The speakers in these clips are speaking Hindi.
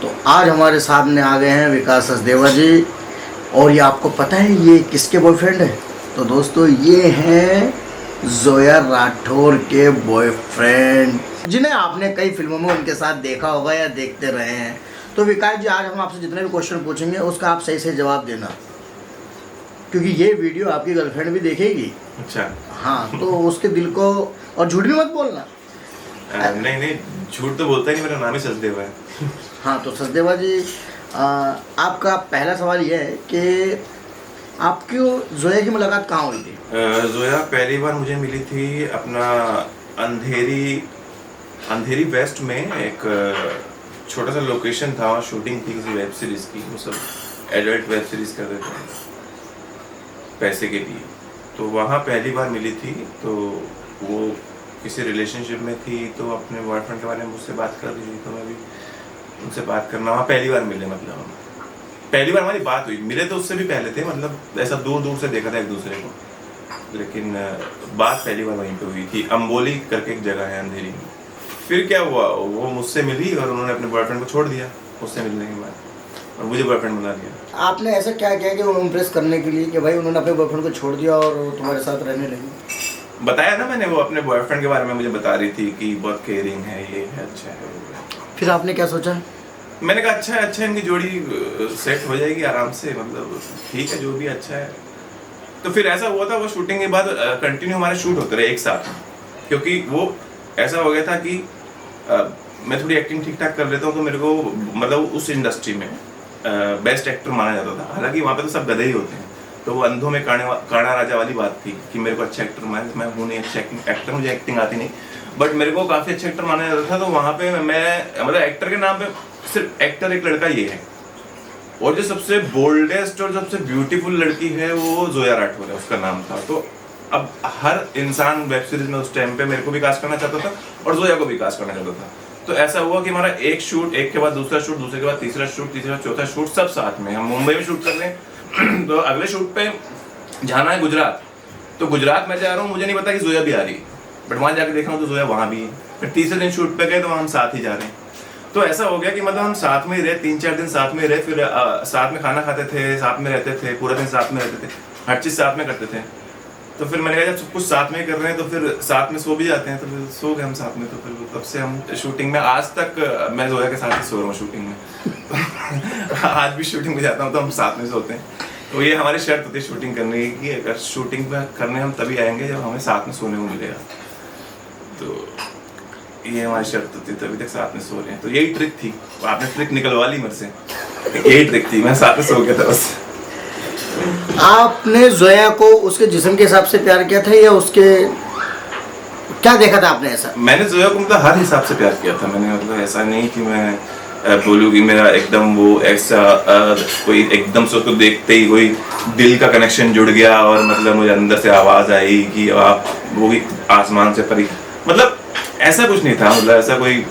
तो आज हमारे सामने आ गए हैं विकास सचदेवा जी, और ये आपको पता है ये किसके बॉयफ्रेंड है? तो दोस्तों ये हैं जोया राठौर के बॉयफ्रेंड, जिन्हें आपने कई फिल्मों में उनके साथ देखा होगा या देखते रहे हैं। तो विकास जी, आज हम आपसे जितने भी क्वेश्चन पूछेंगे उसका आप सही से जवाब देना, क्योंकि ये वीडियो आपकी गर्लफ्रेंड भी देखेगी। अच्छा। हाँ, तो उसके दिल को, और झूठ भी मत बोलना। नहीं, झूठ तो बोलता ही नहीं, मेरा नाम ही सचदेवा है। हाँ, तो सचदेवा जी, आपका पहला सवाल ये है कि आपकी जोया की मुलाकात कहाँ हुई थी? जोया पहली बार मुझे मिली थी अपना अंधेरी वेस्ट में एक छोटा सा लोकेशन था, वहाँ शूटिंग थी किसी वेब सीरीज की। वो सब एडल्ट वेब सीरीज कर रहे थे पैसे के लिए। तो वहाँ पहली बार मिली थी। तो वो किसी रिलेशनशिप में थी, तो अपने बॉयफ्रेंड के बारे में मुझसे बात कर रही थी, तो मैं भी उनसे बात करना, वहाँ पहली बार मिले। मतलब हम पहली बार हमारी बात हुई, मिले तो उससे भी पहले थे, मतलब ऐसा दूर दूर से देखा था एक दूसरे को, लेकिन बात पहली बार वहीं पे हुई थी। अम्बोली करके एक जगह है अंधेरी में। फिर क्या हुआ, वो मुझसे मिली और उन्होंने अपने बॉयफ्रेंड को छोड़ दिया उससे मिलने के बाद, और मुझे बॉयफ्रेंड बना दिया। आपने ऐसा क्या किया कि वो इम्प्रेस करने के लिए कि भाई उन्होंने अपने बॉयफ्रेंड को छोड़ दिया और वो तुम्हारे साथ रहने लगी? बताया ना मैंने, वो अपने बॉयफ्रेंड के बारे में मुझे बता रही थी कि बहुत केयरिंग है, ये है, अच्छा है। फिर आपने क्या सोचा? मैंने कहा अच्छा है, इनकी जोड़ी सेट हो जाएगी आराम से, मतलब ठीक है, जो भी अच्छा है। तो फिर ऐसा हुआ था, वो शूटिंग के बाद कंटिन्यू हमारे शूट होते रहे एक साथ, क्योंकि वो ऐसा हो गया था कि मैं थोड़ी एक्टिंग ठीक ठाक कर लेता हूँ, तो मेरे को मतलब उस इंडस्ट्री में बेस्ट एक्टर माना जाता था। हालांकि वहाँ पे तो सब गधे ही होते हैं, तो वो अंधों में काना राजा वाली बात थी कि मेरे को अच्छा एक्टर माने। मैं हूँ नहीं अच्छा एक्टर, मुझे एक्टिंग आती नहीं, बट मेरे को काफ़ी अच्छा एक्टर माना जाता था। तो वहाँ पे मैं मतलब एक्टर के नाम पे सिर्फ एक्टर एक लड़का ये है, और जो सबसे बोल्डेस्ट और सबसे ब्यूटीफुल लड़की है वो जोया राठौर है, उसका नाम था। तो अब हर इंसान वेब सीरीज में उस टाइम पे मेरे को भी कास्ट करना चाहता था और जोया को भी कास्ट करना चाहता था। तो ऐसा हुआ कि हमारा एक शूट, एक के बाद दूसरा शूट, दूसरे के बाद तीसरा शूट, तीसरा चौथा शूट, सब साथ में। हम मुंबई में शूट कर रहे हैं तो अगले शूट पे जाना है गुजरात, तो गुजरात में जा रहा हूँ, मुझे नहीं पता कि जोया भी आ रही है, बट वहाँ जाके देख रहा हूँ तो जोया वहाँ भी है। फिर तीसरे दिन शूट पे गए तो हम साथ ही जा रहे हैं। तो ऐसा हो गया कि मतलब हम साथ में ही रहे, 3-4 दिन साथ में रहे, फिर साथ में खाना खाते थे, साथ में रहते थे, पूरा दिन साथ में रहते थे, हर चीज़ साथ में करते थे। तो फिर मैंने कहा जब सब कुछ साथ में कर रहे हैं तो फिर साथ में सो भी जाते हैं, तो फिर सो गए हम साथ में। तो फिर तब से हम शूटिंग में, आज तक मैं जोया के साथ ही सो रहा हूँ शूटिंग में आज भी शूटिंग में जाता हूँ तो हम साथ में सोते हैं। तो ये हमारी शर्त होती है शूटिंग करने की, अगर शूटिंग करने हम तभी आएंगे जब हमें साथ में सोने को मिलेगा। तो ये हमारी शर्त होती है, तभी तक साथ में सो रहे हैं। तो यही ट्रिक थी, आपने ट्रिक निकलवा ली मेरे से, यही ट्रिक थी, मैं साथ में सो गया था बस। आपने जोया को उसके जिस्म के हिसाब से प्यार किया था या उसके, क्या देखा था आपने ऐसा? मैंने जोया को मतलब हर हिसाब से प्यार किया था मैंने, मतलब ऐसा नहीं कि मैं बोलूँ कि मेरा एकदम वो ऐसा कोई एकदम से उसको देखते ही कोई दिल का कनेक्शन जुड़ गया और मतलब मुझे अंदर से आवाज़ आई कि आप वो भी आसमान से परी, मतलब ऐसा कुछ नहीं था। मतलब ऐसा कोई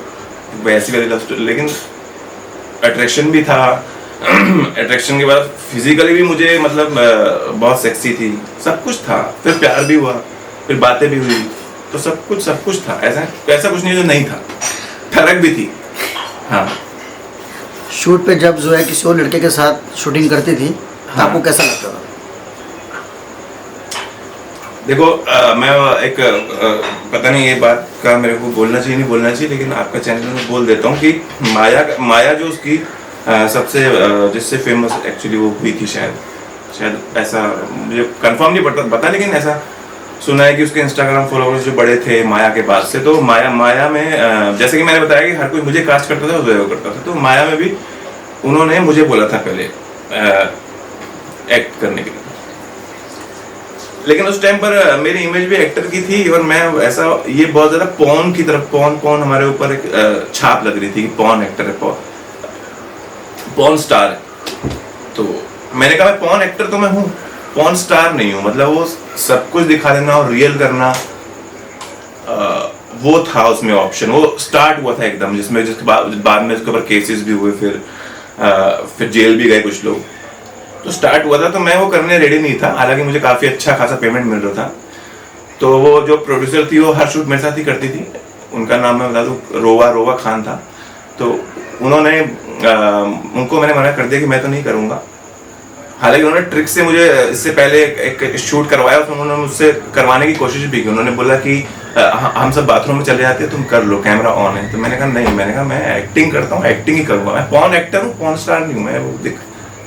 वैसी वाली लव स्टोरी, लेकिन अट्रैक्शन भी था। अट्रैक्शन के बाद फिजिकली भी मुझे मतलब बहुत सेक्सी थी, सब कुछ था। फिर प्यार भी हुआ, फिर बातें भी हुई, तो सब कुछ था। ऐसा कुछ नहीं जो नहीं था, फर्क भी थी। हाँ, शूट पे जब जोया किसी और लड़के के साथ शूटिंग करती थी तो आपको कैसा लगता था? देखो मैं एक पता नहीं ये बात का मेरे को बोलना चाहिए नहीं बोलना चाहिए, लेकिन आपका चैनल में बोल देता हूँ कि माया जो उसकी सबसे जिससे फेमस एक्चुअली वो हुई थी, शायद ऐसा मुझे कंफर्म नहीं पता, लेकिन ऐसा सुना है कि उसके इंस्टाग्राम फॉलोअर्स जो बड़े थे माया के बाद से। तो माया में जैसे कि मैंने बताया कि हर कोई मुझे कास्ट करता था, वो करता था, तो माया में भी उन्होंने मुझे बोला था पहले एक्ट करने के लिए, लेकिन उस टाइम पर मेरी इमेज भी एक्टर की थी और मैं ऐसा, ये बहुत ज्यादा पॉर्न की तरफ, पॉर्न हमारे ऊपर एक छाप लग रही थी कि पॉर्न एक्टर है, पॉर्न स्टार है। तो मैंने कहा पॉर्न एक्टर तो मैं हूँ, पॉर्न स्टार नहीं हूँ। मतलब वो सब कुछ दिखा देना और रियल करना, वो था उसमें ऑप्शन, वो स्टार्ट हुआ था एकदम, जिसके बाद में उसके ऊपर केसेस भी हुए, फिर जेल भी गए कुछ लोग, तो स्टार्ट हुआ था। तो मैं वो करने रेडी नहीं था, हालांकि मुझे काफ़ी अच्छा खासा पेमेंट मिल रहा था। तो वो जो प्रोड्यूसर थी वो हर शूट मेरे साथ ही करती थी, उनका नाम मैं बता दूँ रोवा खान था। तो उन्होंने उनको मैंने मना कर दिया कि मैं तो नहीं करूँगा। हालांकि उन्होंने ट्रिक से मुझे इससे पहले एक शूट करवाया, उसमें उन्होंने मुझसे करवाने की कोशिश भी की। उन्होंने बोला कि हम सब बाथरूम में चले जाते हैं, तुम कर लो, कैमरा ऑन है। तो मैंने कहा नहीं, मैंने कहा मैं एक्टिंग करता हूँ, एक्टिंग ही करूँगा, मैं पॉर्न एक्टर हूँ, पॉर्न स्टार नहीं हूँ मैं। वो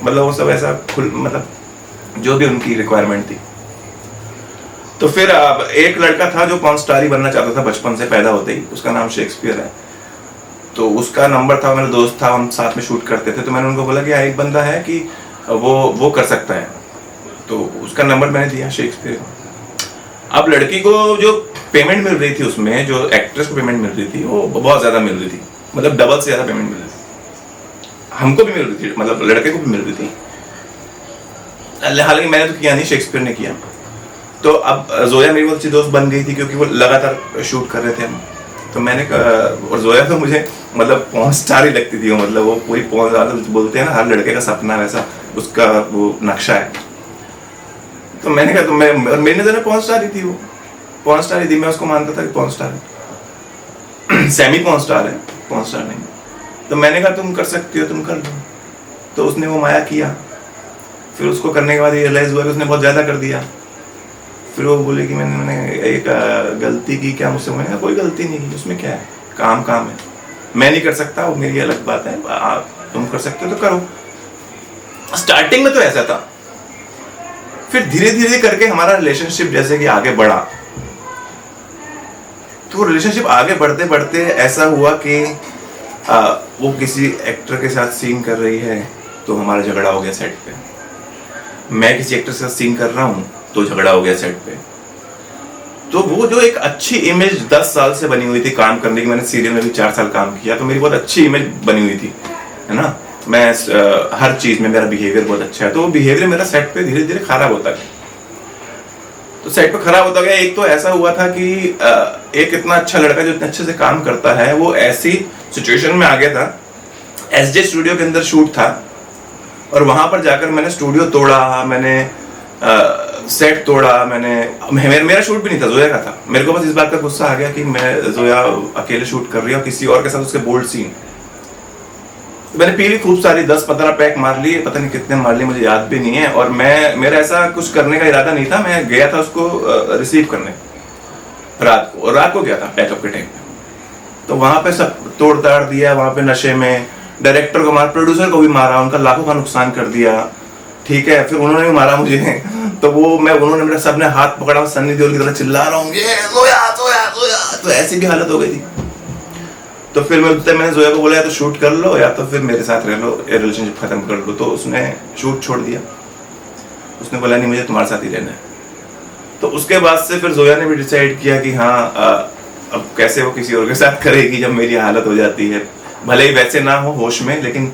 मतलब वो सब ऐसा मतलब जो भी उनकी रिक्वायरमेंट थी। तो फिर एक लड़का था जो पॉर्न स्टार ही बनना चाहता था बचपन से, पैदा होते ही। उसका नाम शेक्सपियर है। तो उसका नंबर था, मेरा दोस्त था, हम साथ में शूट करते थे। तो मैंने उनको बोला कि एक बंदा है कि वो कर सकता है। तो उसका नंबर मैंने दिया शेक्सपियर को। अब लड़की को जो पेमेंट मिल रही थी उसमें, जो एक्ट्रेस को पेमेंट मिल रही थी, वो बहुत ज़्यादा मिल रही थी, मतलब डबल से ज़्यादा पेमेंट मिल रही थी। हमको भी मिल रही थी, मतलब लड़के को भी मिल रही थी। हालांकि मैंने तो किया नहीं, शेक्सपियर ने किया। तो अब जोया मेरी बहुत अच्छी दोस्त बन गई थी, क्योंकि वो लगातार शूट कर रहे थे हम। तो मैंने और जोया तो मुझे मतलब पॉर्न स्टार ही लगती थी। मतलब वो पूरी पॉर्न, बोलते हैं ना हर लड़के का सपना, वैसा उसका वो नक्शा है। तो मैंने कहा, तो मेरी नजर में पॉर्न स्टार ही थी, वो पॉर्न स्टार ही थी। मैं उसको मानता था कि पॉर्न स्टार है, सेमी पॉर्न स्टार है, पॉर्न स्टार नहीं। तो मैंने कहा तुम कर सकती हो, तुम कर लो। तो उसने वो माया किया। फिर उसको करने के बाद रियलाइज हुआ कि उसने बहुत ज़्यादा कर दिया। फिर वो बोले कि मैंने एक गलती की क्या मुझसे? मैंने कहा कोई गलती नहीं की, उसमें क्या है, काम काम है, मैं नहीं कर सकता, वो मेरी अलग बात है, तुम कर सकते हो तो करो। स्टार्टिंग में तो ऐसा था। फिर धीरे धीरे करके हमारा रिलेशनशिप जैसे कि आगे बढ़ा। तो रिलेशनशिप आगे बढ़ते बढ़ते ऐसा हुआ कि वो किसी एक्टर के साथ सीन कर रही है, तो हमारा झगड़ा हो गया सेट पे। मैं किसी एक्टर के साथ सीन कर रहा हूँ, तो झगड़ा हो गया सेट पे। तो वो जो एक अच्छी इमेज 10 साल से बनी हुई थी काम करने की, मैंने सीरियल में भी 4 साल काम किया, तो मेरी बहुत अच्छी इमेज बनी हुई थी, है ना। मैं हर चीज में मेरा बिहेवियर बहुत अच्छा है। तो वो बिहेवियर मेरा सेट पे धीरे धीरे खराब होता गया। तो सेट पे खराब होता गया। एक तो ऐसा हुआ था कि एक इतना अच्छा लड़का जो इतने अच्छे से काम करता है, वो ऐसी सिचुएशन में आ गया था। एसजे स्टूडियो के अंदर शूट था, और वहां पर जाकर मैंने स्टूडियो तोड़ा, मैंने सेट तोड़ा, मेरा शूट भी नहीं था, जोया का था। मेरे को बस इस बात का गुस्सा आ गया कि मैं जोया अकेले शूट कर रही है और किसी और के साथ उसके बोल्ड सीन। मैंने पी ली खूब सारी, 10-15 पैक मार लिए, पता नहीं कितने मार लिए, मुझे याद भी नहीं है। और मेरा ऐसा कुछ करने का इरादा नहीं था। मैं गया था उसको रिसीव करने रात को गया था पैकअप के टाइम पे। तो वहां पे सब तोड़ ताड़ दिया, वहां पे नशे में डायरेक्टर को मारा, प्रोड्यूसर को भी मारा, उनका लाखों का नुकसान कर दिया, ठीक है। फिर उन्होंने भी मारा मुझे। तो उन्होंने मेरा सबने हाथ पकड़ा, सन्नी देओल की तरह चिल्ला रहा हूँ, ये जोया जोया जोया। तो ऐसी भी हालत हो गई थी। तो फिर मैंने जोया को बोला, या तो शूट कर लो या तो फिर मेरे साथ रह लो, रिलेशनशिप खत्म कर लो। तो उसने शूट छोड़ दिया। उसने बोला नहीं, मुझे तुम्हारे साथ ही रहना है। तो उसके बाद से फिर जोया ने भी डिसाइड किया कि हाँ, अब कैसे वो किसी और के साथ करेगी जब मेरी हालत हो जाती है। भले ही वैसे ना हो होश में, लेकिन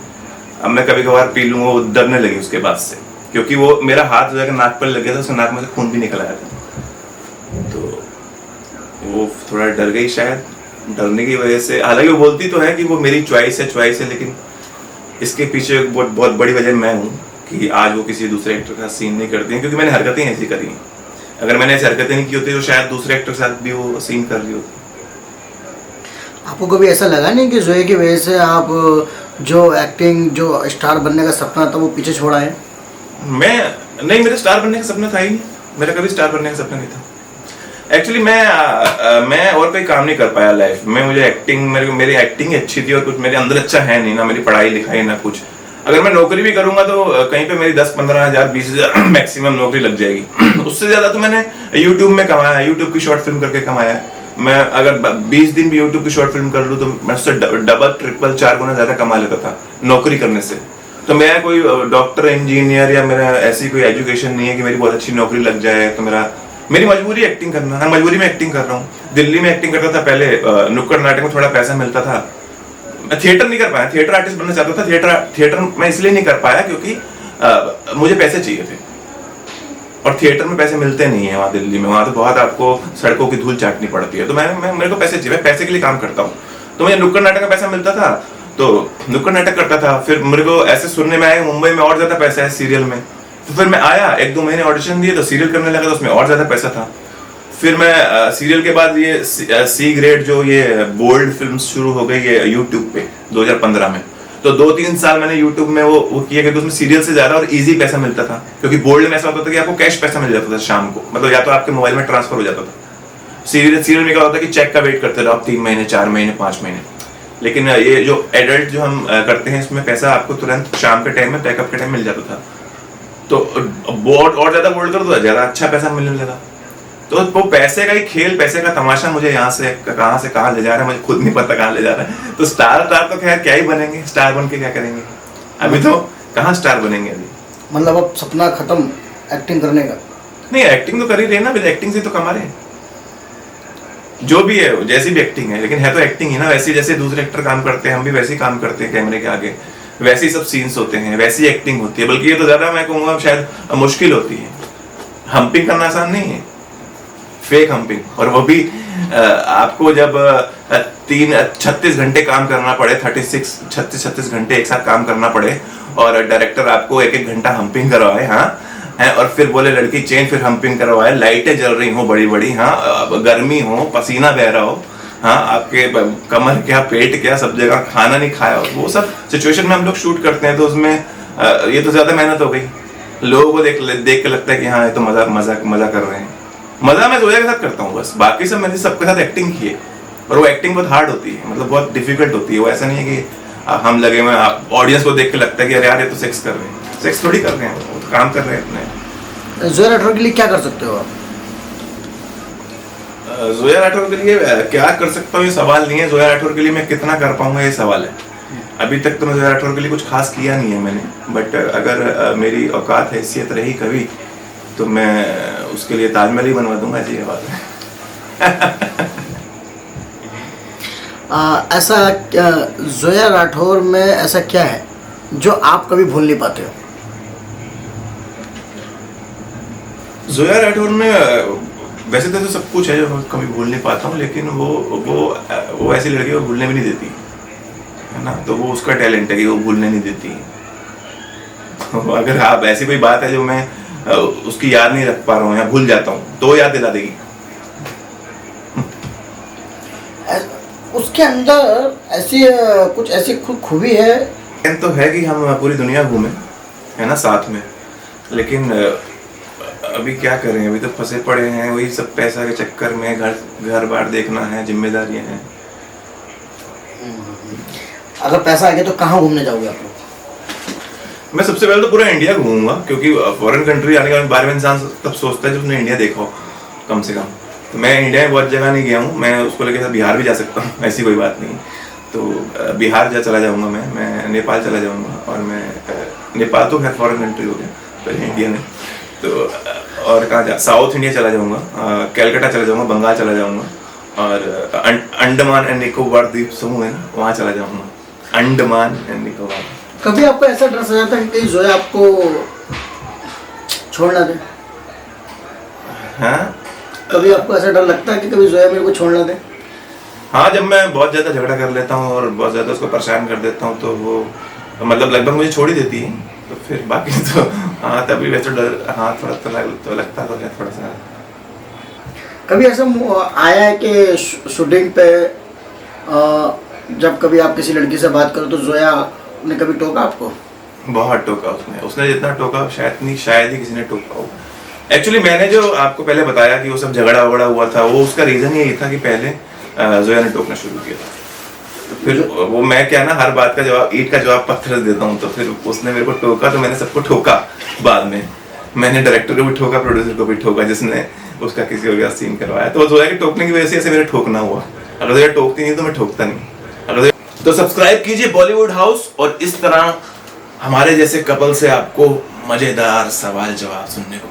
अब मैं कभी कभार पी लूँ। वो डरने लगी उसके बाद से, क्योंकि वो मेरा हाथ जो है नाक पर लग गया था, उसके नाक में से खून भी निकल आया था। तो वो थोड़ा डर गई शायद, डरने की वजह से। हालांकि वो बोलती तो है कि वो मेरी चॉइस है, लेकिन इसके पीछे बहुत बड़ी वजह मैं हूँ कि आज वो किसी दूसरे एक्टर के साथ सीन नहीं करती हैं, क्योंकि मैंने हरकतें ऐसी करी हैं। अगर मैंने ऐसी हरकतें नहीं की होती तो शायद दूसरे एक्टर के साथ भी वो सीन कर रही होती। आपको कभी ऐसा लगा नहीं कि जोया की वजह से आप जो एक्टिंग, जो स्टार बनने का सपना था, वो पीछे छोड़ा है? नहीं, मेरा स्टार बनने का सपना था ही नहीं। मेरा कभी स्टार बनने का सपना नहीं था। एक्चुअली मैं और कोई काम नहीं कर पाया लाइफ में। मुझे एक्टिंग, मेरी एक्टिंग अच्छी थी और कुछ मेरे अंदर अच्छा है नहीं, ना मेरी पढ़ाई लिखाई ना कुछ। अगर मैं नौकरी भी करूंगा तो कहीं पे मेरी 10-15 हज़ार 20 हज़ार मैक्सिमम नौकरी लग जाएगी। उससे ज्यादा तो मैंने यूट्यूब में कमाया, यूट्यूब की शॉर्ट फिल्म करके कमाया। मैं अगर 20 दिन भी यूट्यूब की शॉर्ट फिल्म कर लूँ तो मैं उससे डबल ट्रिपल 4 गुना ज्यादा कमा लेता था नौकरी करने से। तो मैं कोई डॉक्टर इंजीनियर या मेरा ऐसी कोई एजुकेशन नहीं है कि मेरी बहुत अच्छी नौकरी लग जाए। तो मेरी मजबूरी एक्टिंग करना है, मजबूरी में एक्टिंग कर रहा हूँ। दिल्ली में एक्टिंग करता था पहले, नुक्कड़ नाटक में थोड़ा पैसा मिलता था। मैं थिएटर नहीं कर पाया, थिएटर आर्टिस्ट बनना चाहता था। थिएटर मैं इसलिए नहीं कर पाया क्योंकि मुझे पैसे चाहिए थे, और थिएटर में पैसे मिलते नहीं है वहाँ दिल्ली में। वहाँ तो बहुत आपको सड़कों की धूल चाटनी पड़ती है। तो मेरे को पैसे चाहिए, मैं पैसे के लिए काम करता हूँ। तो मुझे नुक्कड़ नाटक का पैसा मिलता था तो नुक्कड़ नाटक करता था। फिर मेरे को ऐसे सुनने में आया मुंबई में और ज्यादा पैसा है सीरियल में। तो फिर मैं आया, 1-2 महीने ऑडिशन दिए तो सीरियल करने लगा, तो उसमें और ज्यादा पैसा था। फिर मैं सीरियल के बाद ये सी ग्रेड जो ये बोल्ड फिल्म शुरू हो गई है यूट्यूब पे 2015 में। तो 2-3 साल मैंने यूट्यूब में वो किया, क्योंकि उसमें सीरियल से ज्यादा और इजी पैसा मिलता था, क्योंकि बोल्ड में ऐसा होता था कि आपको कैश पैसा मिल जाता था शाम को, मतलब या तो आपके मोबाइल में ट्रांसफर हो जाता था। सीरियल में क्या होता है कि चेक का वेट करते रहो आप 3 महीने 4 महीने 5 महीने। लेकिन ये जो एडल्ट जो हम करते हैं इसमें पैसा आपको तुरंत शाम के टाइम में पैकअप के टाइम मिल जाता था। तो बोर्ड और ज्यादा बोल्ड करो तो ज्यादा अच्छा पैसा मिलने लगा। तो वो पैसे का ही खेल, पैसे का तमाशा मुझे यहाँ से कहाँ ले जा रहा है मुझे खुद नहीं पता कहाँ ले जा रहा है। तो स्टार तो खैर क्या ही बनेंगे, स्टार बन के क्या करेंगे, अभी तो कहाँ स्टार बनेंगे अभी। मतलब अब सपना खत्म एक्टिंग करने का? नहीं, एक्टिंग तो कर ही रहे ना, विद एक्टिंग से तो कमा रहे हैं जो भी है, जैसी भी एक्टिंग है, लेकिन है तो एक्टिंग ही ना। वैसे जैसे दूसरे एक्टर काम करते हैं हम भी वैसे ही काम करते हैं कैमरे के आगे, वैसे ही सब सीन्स होते हैं, वैसी एक्टिंग होती है। बल्कि ये तो ज्यादा मैं कहूँगा शायद मुश्किल होती है। हम्पिंग करना आसान नहीं है, फेक हम्पिंग, और वो भी आपको जब 36 घंटे काम करना पड़े, 36 घंटे एक साथ काम करना पड़े, और डायरेक्टर आपको 1-1 घंटा हम्पिंग करवाए, हाँ है, और फिर बोले लड़की चेंज, फिर हम्पिंग करवाए, लाइटें जल रही हो बड़ी बड़ी, हाँ गर्मी हो, पसीना बह रहा हो, हाँ आपके कमर क्या पेट क्या सब जगह खाना नहीं खाया हो, वो सब सिचुएशन में हम लोग शूट करते हैं। तो उसमें ये तो ज्यादा मेहनत हो गई। लोगों को देख के लगता है कि हाँ ये तो मजा कर रहे हैं। मजा मैं जोया के साथ करता हूँ बस, बाकी सब मैंने सबके साथ एक्टिंग की है, और वो एक्टिंग बहुत हार्ड होती है, मतलब बहुत डिफिकल्ट होती है। वो ऐसा नहीं है कि हम लगे हुए ऑडियंस को देख के लगता है कि अरे यार ये तो सेक्स कर रहे हैं, सेक्स थोड़ी कर रहे हैं, वो तो काम कर रहे हैं अपने। जोया राठौर के लिए क्या कर सकते हो आप? जोया राठौर के लिए क्या कर सकता हूँ ये सवाल नहीं है, जोया राठौर के लिए मैं कितना कर पाऊंगा ये सवाल है। अभी तक तो मैं जोया राठौर के लिए कुछ खास किया नहीं है मैंने, बट अगर मेरी औकात हैसियत रही कभी तो मैं उसके लिए ताजमहल ही बनवा दूंगा, ऐसी बात है। ऐसा जोया राठौर में ऐसा क्या है जो आप कभी भूल नहीं पाते हो? जोया राठौर में वैसे तो सब कुछ है जो मैं कभी भूल नहीं पाता हूँ, लेकिन वो ऐसी लड़की को भूलने भी नहीं देती है ना, तो वो उसका टैलेंट है कि वो भूलने नहीं देती। तो अगर आप ऐसी कोई बात है जो मैं उसकी याद नहीं रख पा रहा हूँ या भूल जाता हूँ तो वो याद दिला देगी। उसके अंदर ऐसी कुछ ऐसी खूबी है तो है कि हम पूरी दुनिया घूमे है ना साथ में, लेकिन अभी क्या करें, अभी तो फंसे पड़े हैं वही सब पैसा के चक्कर में, घर बार देखना है, जिम्मेदारियां हैं। अगर पैसा आ गया तो कहाँ घूमने जाओगे आप लोग? मैं सबसे पहले तो पूरा इंडिया घूमूंगा, क्योंकि फॉरेन कंट्री आने के बारे में इंसान तब सोचता है जब उसने इंडिया देखा हो कम से कम। तो मैं इंडिया में बहुत जगह नहीं गया हूँ, मैं उसको लेकर बिहार भी जा सकता हूँ, ऐसी कोई बात नहीं। तो बिहार चला जाऊँगा, मैं नेपाल चला जाऊँगा, और मैं नेपाल तो खैर फॉरेन कंट्री हो गया, पहले इंडिया में। तो और कहाँ साउथ इंडिया चला जाऊँगा, कैलकाटा चला जाऊँगा, बंगाल चला जाऊँगा, और अंडमान एंड निकोबार द्वीप समूह है ना वहाँ चला जाऊँगा, अंडमान एंड निकोबार। कभी आपको ऐसा डर सा जाता है कि जोया आपको छोड़ ना दे? हाँ, कभी आपको ऐसा डर लगता है कि कभी जोया मेरे को छोड़ ना दे? हाँ, जब मैं बहुत ज़्यादा झगड़ा कर लेता हूँ और बहुत ज़्यादा उसको परेशान कर देता हूँ तो वो मतलब लगभग मुझे छोड़ ही देती है। तो फिर बाकी तो हाँ तभी वैसे डर, हाँ थोड़ा तो लगता तो है थोड़ा सा। कभी ऐसा आया है कि शूटिंग पे जब कभी आप किसी लड़की से बात करो तो जोया ने कभी टोका आपको? बहुत टोका उसने जितना टोका शायद ही किसी ने टोका हो। एक्चुअली मैंने जो आपको पहले बताया कि वो सब झगड़ा वगड़ा हुआ था, वो उसका रीज़न यही था कि पहले जोया ने टोकना शुरू किया था। तो फिर वो मैं क्या ना हर बात का जवाब ईंट का जवाब पत्थर देता हूँ, तो फिर उसने मेरे को टोका तो मैंने सबको ठोका। बाद में मैंने डायरेक्टर को भी ठोका, प्रोड्यूसर को भी ठोका जिसने उसका किसी और का सीन करवाया। तो जोया के टोकने की वजह से ऐसे मेरा ठोकना हुआ। अगर जोया टोकती नहीं तो मैं ठोकता नहीं। तो सब्सक्राइब कीजिए बॉलीवुड हाउस, और इस तरह हमारे जैसे कपल से आपको मजेदार सवाल जवाब सुनने को